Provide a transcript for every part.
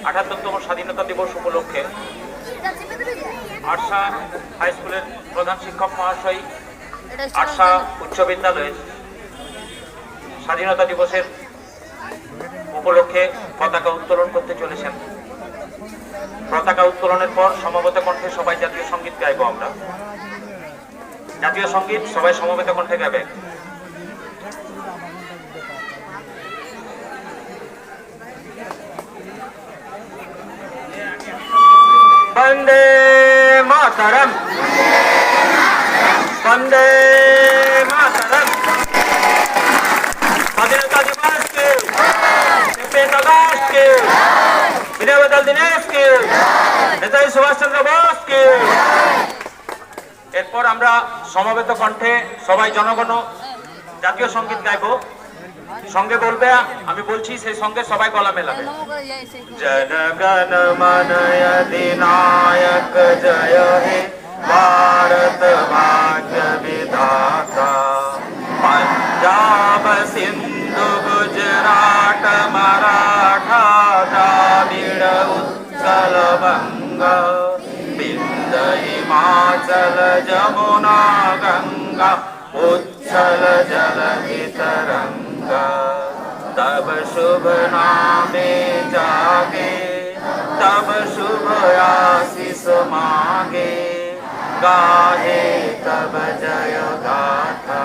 ৭৮তম স্বাধীনতা দিবস উপলক্ষে আরশা হাই স্কুলের প্রধান শিক্ষক মহাশয় আরশা উচ্চ বিদ্যালয়ের স্বাধীনতা দিবসের উপলক্ষে পতাকা উত্তোলন করতে চলেছেন। পতাকা উত্তোলনের পর সমবেত কণ্ঠে সবাই জাতীয় সঙ্গীত গাইব। আমরা জাতীয় সঙ্গীত সবাই সমবেত কণ্ঠে গাইবে। বন্দে মাতরম, বন্দে মাতরম। স্বাধীনতা দিবস কে, 26 আগস্ট কে, বিনয় বাদল দীনেশ কে, নেতাজি সুভাষচন্দ্র বোস কে। এরপর আমরা সমবেত কণ্ঠে সবাই জনগণ জাতীয় সঙ্গীত গাইব। সঙ্গে বলবে, আমি বলছি সেই সঙ্গে সবাই গলা মেলাবে। জনগণ মন অধিনায়ক জয় হে ভারত ভাগ্য বিধাতা। पंजाब सिंधु गुजरात मराठा द्राविड़ उत्कल बंग विंध्य हिमाचल जमुना गंगा उच्छल जलधि तरंगा। तब शुभ नामे जागे, तब शुभ आशीष मांगे, गाहे तब जय गाथा।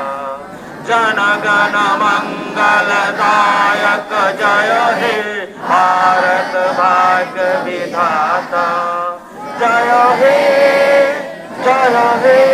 जन गण मंगलदायक जय हे भारत भाग्य विधाता। जय हे, जय हे।